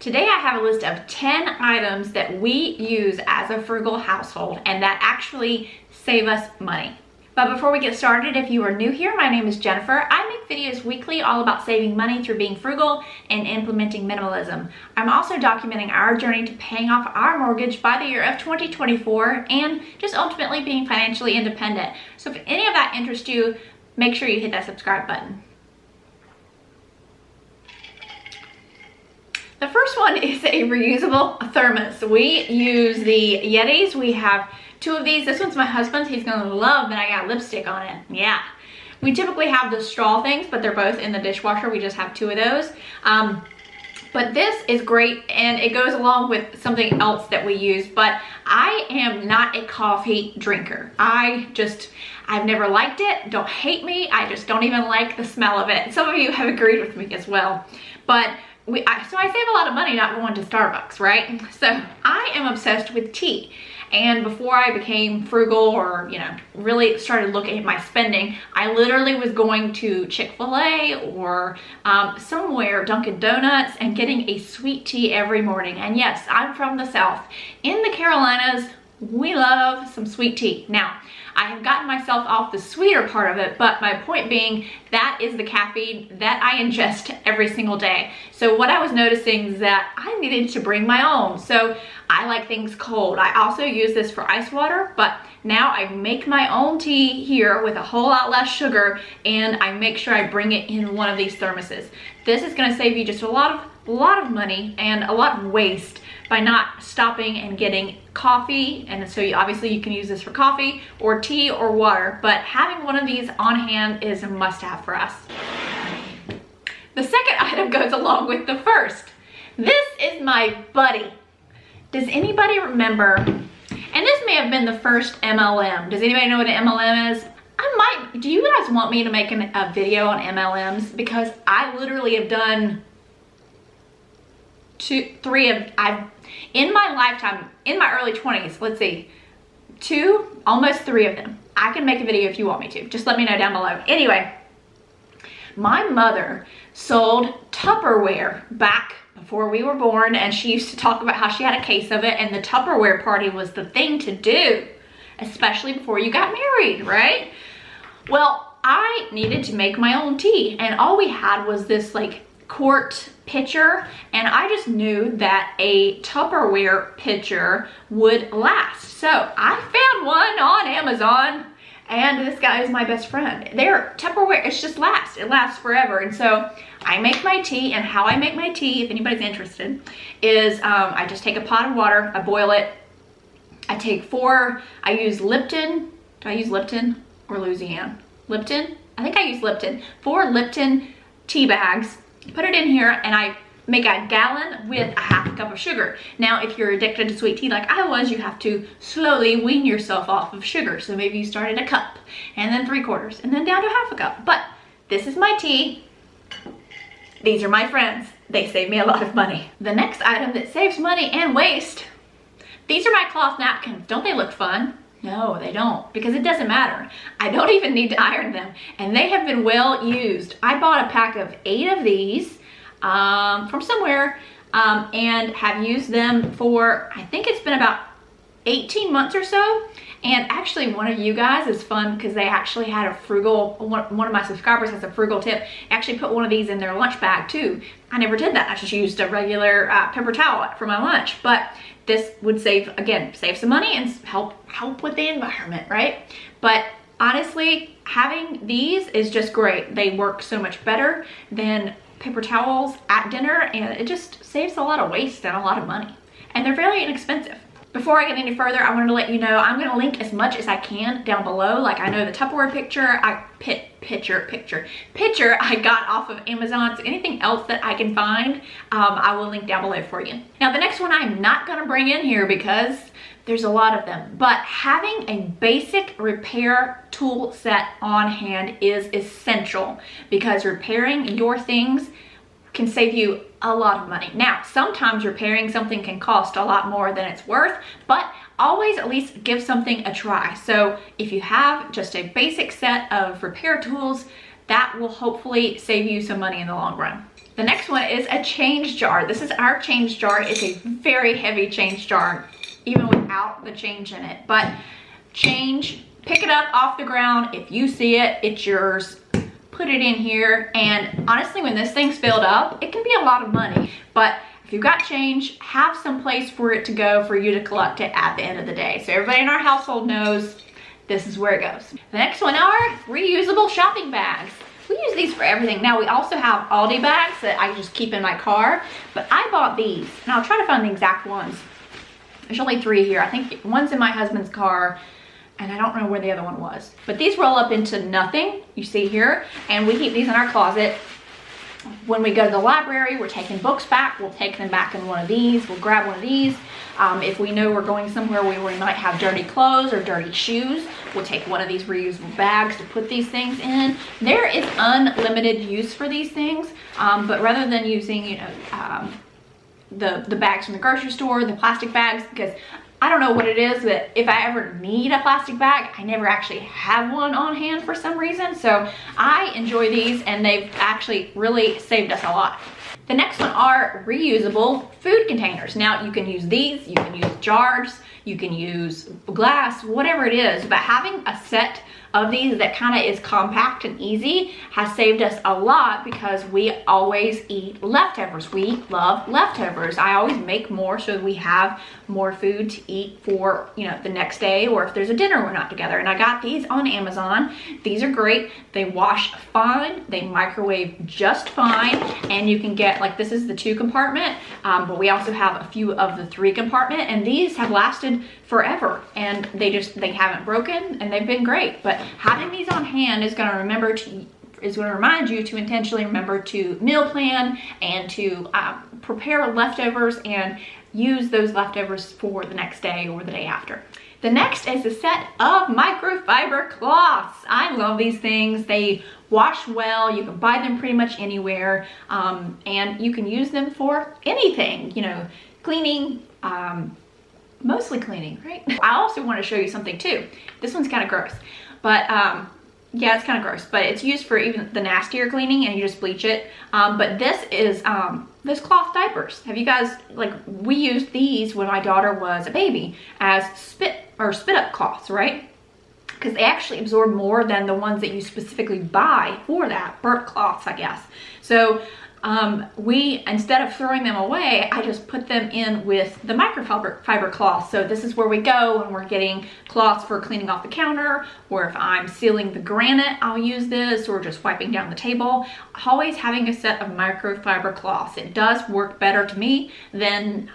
Today I have a list of 10 items that we use as a frugal household and that actually save us money. But before we get started, if you are new here, my name is Jennifer. I make videos weekly all about saving money through being frugal and implementing minimalism. I'm also documenting our journey to paying off our mortgage by the year of 2024 and just ultimately being financially independent. So if any of that interests you, make sure you hit that subscribe button. The first one is a reusable thermos. We use the Yetis. We have two of these. This one's my husband's. He's gonna love that I got lipstick on it. Yeah. We typically have the straw things, but they're both in the dishwasher. We just have two of those. But this is great and it goes along with something else that we use, but I am not a coffee drinker. I've never liked it. Don't hate me. I just don't even like the smell of it. Some of you have agreed with me as well. But so I save a lot of money not going to Starbucks, right? So I am obsessed with tea. And before I became frugal or, really started looking at my spending, I literally was going to Chick-fil-A or somewhere, Dunkin' Donuts, and getting a sweet tea every morning. And yes, I'm from the South. In the Carolinas, we love some sweet tea. Now, I have gotten myself off the sweeter part of it, but my point being, that is the caffeine that I ingest every single day. So what I was noticing is that I needed to bring my own. So I like things cold. I also use this for ice water, but now I make my own tea here with a whole lot less sugar, and I make sure I bring it in one of these thermoses. This is gonna save you just a lot of money and a lot of waste by not stopping and getting coffee. And so obviously you can use this for coffee or tea or water, but having one of these on hand is a must-have for us. The second item goes along with the first. This is my buddy. Does anybody remember, and this may have been the first MLM. Does anybody know what an MLM is? Do you guys want me to make a video on MLMs? Because I literally have done in my lifetime, in my early 20s, let's see, almost three of them. I can make a video if you want me to. Just let me know down below. Anyway, my mother sold Tupperware back before we were born, and she used to talk about how she had a case of it, and the Tupperware party was the thing to do, especially before you got married, right? Well, I needed to make my own tea, and all we had was this quart pitcher, and I just knew that a Tupperware pitcher would last. So I found one on Amazon, and this guy is my best friend. Tupperware, it lasts forever. And so I make my tea, and how I make my tea, if anybody's interested, is I just take a pot of water, I boil it, I use Lipton. Do I use Lipton or Louisiana? Lipton? I think I use Lipton. 4 Lipton tea bags. Put it in here, and I make a gallon with a half a cup of sugar. Now, if you're addicted to sweet tea like I was, you have to slowly wean yourself off of sugar. So maybe you start at a cup, and then 3/4, and then down to half a cup. But this is my tea. These are my friends. They save me a lot of money. The next item that saves money and waste, these are my cloth napkins. Don't they look fun? No, they don't, because it doesn't matter. I don't even need to iron them, and they have been well used. I bought a pack of 8 of these from somewhere and have used them for, I think it's been about 18 months or so. And actually, one of you guys is fun because they actually had a frugal, one of my subscribers has a frugal tip, actually put one of these in their lunch bag too. I never did that. I just used a regular paper towel for my lunch. But this would save some money and help with the environment, right? But honestly, having these is just great. They work so much better than paper towels at dinner, and it just saves a lot of waste and a lot of money. And they're fairly inexpensive. Before I get any further, I wanted to let you know I'm going to link as much as I can down below. Like, I know the Tupperware picture I got off of Amazon. So anything else that I can find, I will link down below for you. Now, the next one I'm not going to bring in here because there's a lot of them, but having a basic repair tool set on hand is essential, because repairing your things can save you a lot of money. Now, sometimes repairing something can cost a lot more than it's worth, but always at least give something a try. So if you have just a basic set of repair tools, that will hopefully save you some money in the long run. The next one is a change jar. This is our change jar. It's a very heavy change jar, even without the change in it. But change, pick it up off the ground. If you see it, it's yours. Put it in here. And honestly, when this thing's filled up, it can be a lot of money. But if you've got change, have some place for it to go for you to collect it at the end of the day. So everybody in our household knows this is where it goes. The next one are reusable shopping bags. We use these for everything. Now we also have Aldi bags that I just keep in my car, but I bought these, and I'll try to find the exact ones. There's only 3 here. I think one's in my husband's car, and I don't know where the other one was. But these roll up into nothing, you see here, and we keep these in our closet. When we go to the library, we're taking books back, we'll take them back in one of these, we'll grab one of these. If we know we're going somewhere where we might have dirty clothes or dirty shoes, we'll take one of these reusable bags to put these things in. There is unlimited use for these things, but rather than using, you know, the bags from the grocery store, the plastic bags, because I don't know what it is, but if I ever need a plastic bag, I never actually have one on hand for some reason. So I enjoy these, and they've actually really saved us a lot. The next one are reusable food containers. Now you can use these, you can use jars, you can use glass, whatever it is, but having a set of these that kind of is compact and easy has saved us a lot, because we always eat leftovers. We love leftovers. I always make more so we have more food to eat for, you know, the next day, or if there's a dinner we're not together. And I got these on Amazon. These are great. They wash fine, they microwave just fine, and you can get, like, this is the 2 compartment, but we also have a few of the 3 compartment, and these have lasted forever, and they haven't broken, and they've been great. But having these on hand is going to remind you to intentionally remember to meal plan and to prepare leftovers and use those leftovers for the next day or the day after. The next is a set of microfiber cloths. I love these things. They wash well. You can buy them pretty much anywhere, and you can use them for anything, you know, cleaning, mostly cleaning, right? I also want to show you something too. This one's kind of gross, but yeah, it's kind of gross, but it's used for even the nastier cleaning, and you just bleach it. But this is those cloth diapers. Have you guys, like, we used these when my daughter was a baby as spit up cloths, right? Because they actually absorb more than the ones that you specifically buy for that, burp cloths, I guess. So we, instead of throwing them away, I just put them in with the microfiber cloth. So this is where we go when we're getting cloths for cleaning off the counter, or if I'm sealing the granite, I'll use this, or just wiping down the table. Always having a set of microfiber cloths. It does work better to me than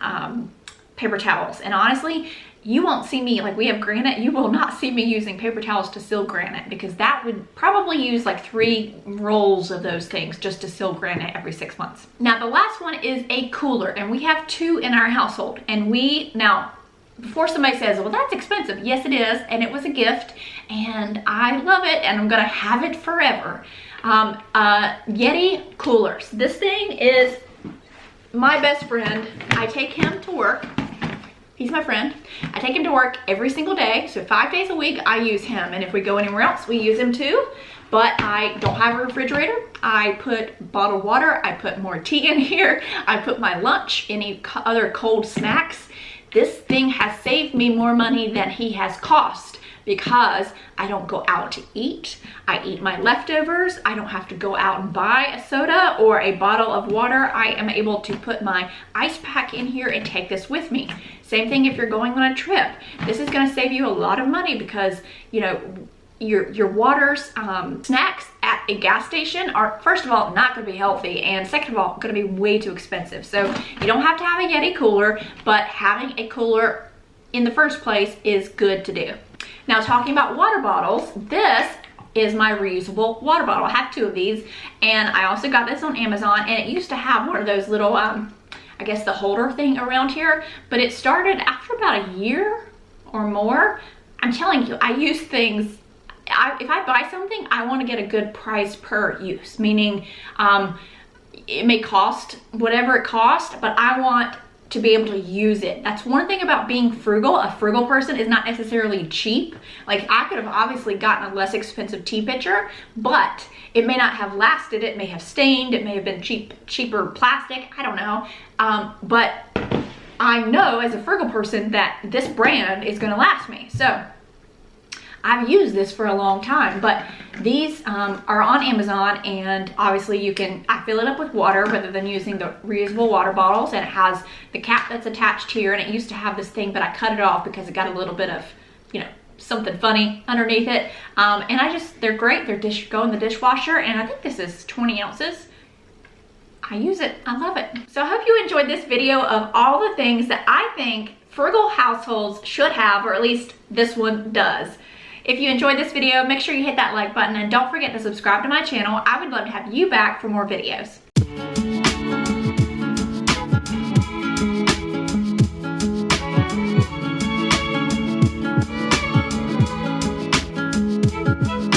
paper towels. And honestly, you won't see me, like, we have granite, you will not see me using paper towels to seal granite, because that would probably use like 3 rolls of those things just to seal granite every 6 months. Now the last one is a cooler, and we have 2 in our household. And now before somebody says, well, that's expensive, yes it is, and it was a gift, and I love it, and I'm gonna have it forever. Yeti coolers. This thing is my best friend. I take him to work. He's my friend. I take him to work every single day. So 5 days a week, I use him. And if we go anywhere else, we use him too. But I don't have a refrigerator. I put bottled water. I put more tea in here. I put my lunch, any other cold snacks. This thing has saved me more money than he has cost, because I don't go out to eat. I eat my leftovers. I don't have to go out and buy a soda or a bottle of water. I am able to put my ice pack in here and take this with me. Same thing if you're going on a trip. This is gonna save you a lot of money, because, you know, your waters, snacks at a gas station are, first of all, not gonna be healthy, and second of all, gonna be way too expensive. So you don't have to have a Yeti cooler, but having a cooler in the first place is good to do. Now, talking about water bottles, this is my reusable water bottle. I have 2 of these, and I also got this on Amazon, and it used to have one of those little, I guess the holder thing around here, but it started after about a year or more. I'm telling you, I use things, if I buy something, I want to get a good price per use, meaning it may cost whatever it costs, but I want to be able to use it. That's one thing about being frugal. A frugal person is not necessarily cheap. Like, I could have obviously gotten a less expensive tea pitcher, but it may not have lasted. It may have stained. It may have been cheaper plastic. I don't know. But I know as a frugal person that this brand is gonna last me. So I've used this for a long time, but these are on Amazon, and obviously I fill it up with water rather than using the reusable water bottles, and it has the cap that's attached here, and it used to have this thing, but I cut it off because it got a little bit of, you know, something funny underneath it. And they're great. They're go in the dishwasher, and I think this is 20 ounces. I use it. I love it. So I hope you enjoyed this video of all the things that I think frugal households should have, or at least this one does. If you enjoyed this video, make sure you hit that like button, and don't forget to subscribe to my channel. I would love to have you back for more videos.